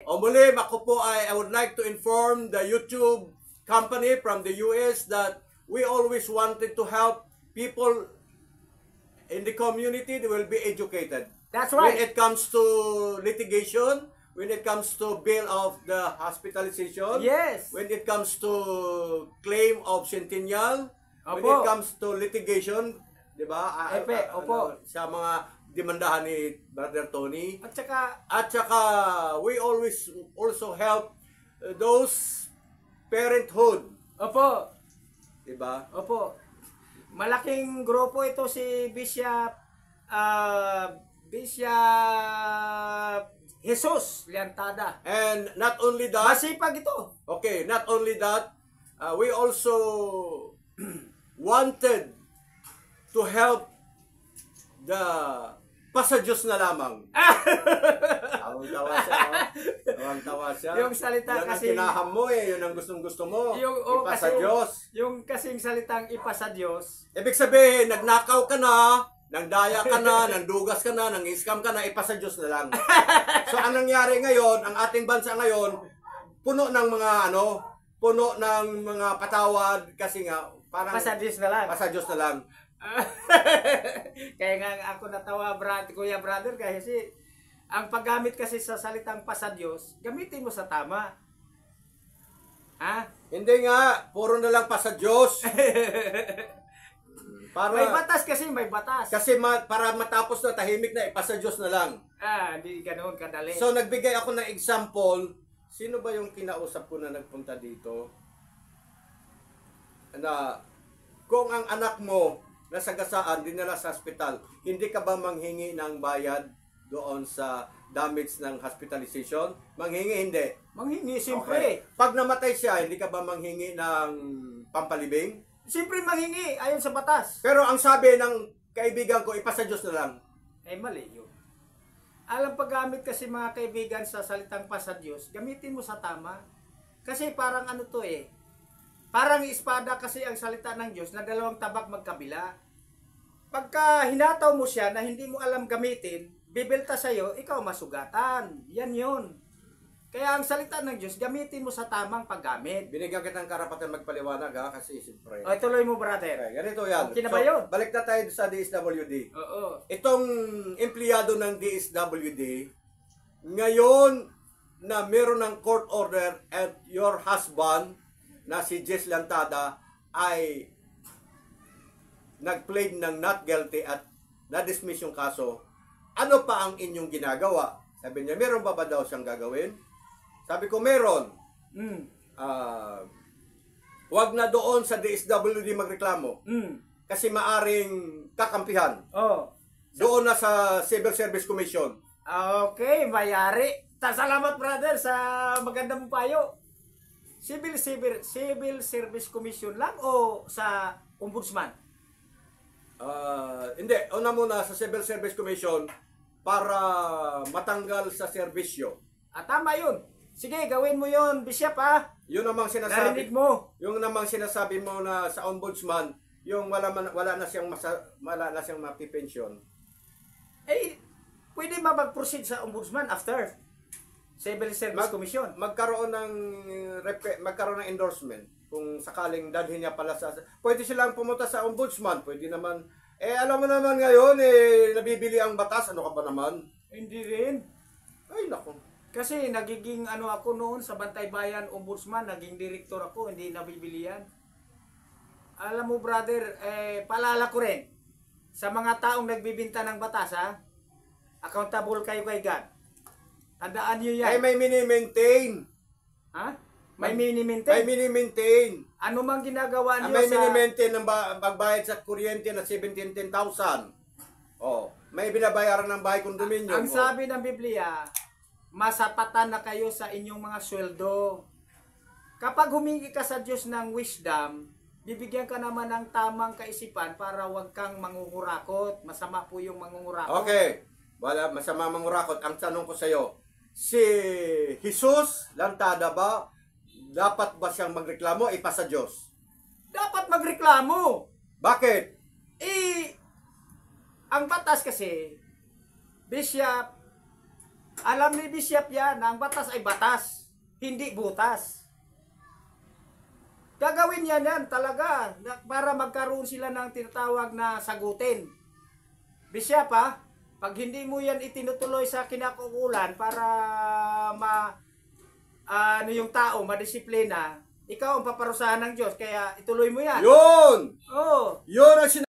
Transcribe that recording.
O muli, ako po I would like to inform the YouTube company from the US that we always wanted to help people in the community. They will be educated. That's right. When it comes to litigation, when it comes to bill of the hospitalization, Yes. when it comes to claim of centennial, when Opo. it comes to litigation, di ba? Opo. Sa mga demandahan ni Brother Tony. At saka, We always also help those parenthood. opo, Diba? opo. Malaking grupo ito si Bishop Jesus Liantada. And not only that, Masipag ito. okay, not only that, we also wanted to help the pasadyos na lamang. Tawang-tawa siya. Tawang-tawa siya. Yung salita yan kasi- ang kinaham mo eh. Yun ang gustong-gusto mo. Kasi, Ipasadyos. yung kasing salitang ipasa Diyos. Ibig sabihin, nagnakaw ka na, nangdaya ka na, nangdugas ka na, nang-scam ka na, ipasadyos na lang. So, ang nangyari ngayon, ang ating bansa ngayon, puno ng mga puno ng mga patawad kasi nga, parang Pasa Diyos na lang. pasadyos na lang. Kaya nga ako natawa, Kuya Brother, kasi ang paggamit kasi sa salitang pasa Diyos, gamitin mo sa tama. Ha? Hindi nga, puro na lang pasadyos. May batas kasi, may batas. Kasi para matapos na tahimik na, ipasadyos na lang. Hindi ganoon kadali. So, nagbigay ako ng example. Sino ba yung kinausap ko na nagpunta dito? Na, kung ang anak mo nasagasaan, dinala sa hospital, hindi ka ba manghingi ng bayad doon sa damage ng hospitalization? Manghingi, hindi. Manghingi, siyempre. Okay. Pag namatay siya, hindi ka ba manghingi ng pampalibing? Siyempre manghingi, ayon sa batas. Pero ang sabi ng kaibigan ko, ipasadyos na lang. Mali yun. Alam paggamit kasi mga kaibigan sa salitang pasa Diyos, gamitin mo sa tama. Kasi parang parang espada kasi ang salita ng Diyos na dalawang tabak magkabila. Pagka hinataw mo siya na hindi mo alam gamitin, bibilta sa'yo, ikaw masugatan. Yan yun. Kaya ang salita ng Diyos, gamitin mo sa tamang paggamit. Binigyan kita ng karapatan magpaliwanag kasi siyempre. O, tuloy mo, brother. Okay, ganito yan. Okay na ba yun? Balik na tayo sa DSWD. Oo. Itong empleyado ng DSWD, ngayon na meron ng court order at your husband, na si Jess Lantada, ay nag-plead ng not guilty at na-dismiss yung kaso, ano pa ang inyong ginagawa? Sabi niya, meron pa ba daw siyang gagawin? Sabi ko, meron. Wag na doon sa DSWD magreklamo. Kasi maaring kakampihan. Doon na sa Civil Service Commission. Okay, mayari. Salamat, brother, sa magandang payo. Civil Service Commission lang o sa Ombudsman? Hindi, una muna sa Civil Service Commission para matanggal sa serbisyo. Tama yun. Sige, gawin mo yun, Bishop, ha? Yun namang sinasabi. Narinig mo. Yung namang sinasabi mo na sa Ombudsman, yung wala na siyang mapipensyon. Pwede ba mag-proceed sa Ombudsman after Civil Service Commission? Magkaroon ng endorsement kung sakaling dalhin niya pala sa... Pwede silang pumunta sa Ombudsman, pwede naman... alam mo naman ngayon, nabibili ang batas, ano ka ba naman? Hindi rin. Ay, naku. Kasi nagiging ako noon sa Bantay Bayan Ombudsman, naging direktor ako, hindi nabibili yan. Alam mo, brother, paalala ko rin, sa mga taong nagbibinta ng batas, accountable kayo kay God. Tandaan nyo yan. May mini-maintain. Ha? May mini-maintain? May mini-maintain. Ano mang ginagawa niyo may sa... mini-maintain ng magbayad sa kuryente na 17,000. May binabayaran ng bahay kondominyo. Ang sabi ng Biblia, masapatan na kayo sa inyong mga sweldo. Kapag humingi ka sa Diyos ng wisdom, bibigyan ka naman ng tamang kaisipan para wag kang mangungurakot. Masama po yung mangungurakot. Okay. Wala, masama mangurakot. Ang tanong ko sa iyo, si Jesus Lantada ba, dapat ba siyang magreklamo? Ipasa Diyos. Dapat magreklamo. Bakit? Ang batas kasi, Bishop, Alam ni Bishop yan, na ang batas ay batas, hindi butas. Gagawin yan talaga para magkaroon sila ng tinatawag na sagutin. Bishop ha, pag hindi mo yan itinutuloy sa kinakaukulan para yung tao madisiplina, ikaw ang paparusahan ng Diyos, kaya ituloy mo yan. Yun! Oh. Yun ang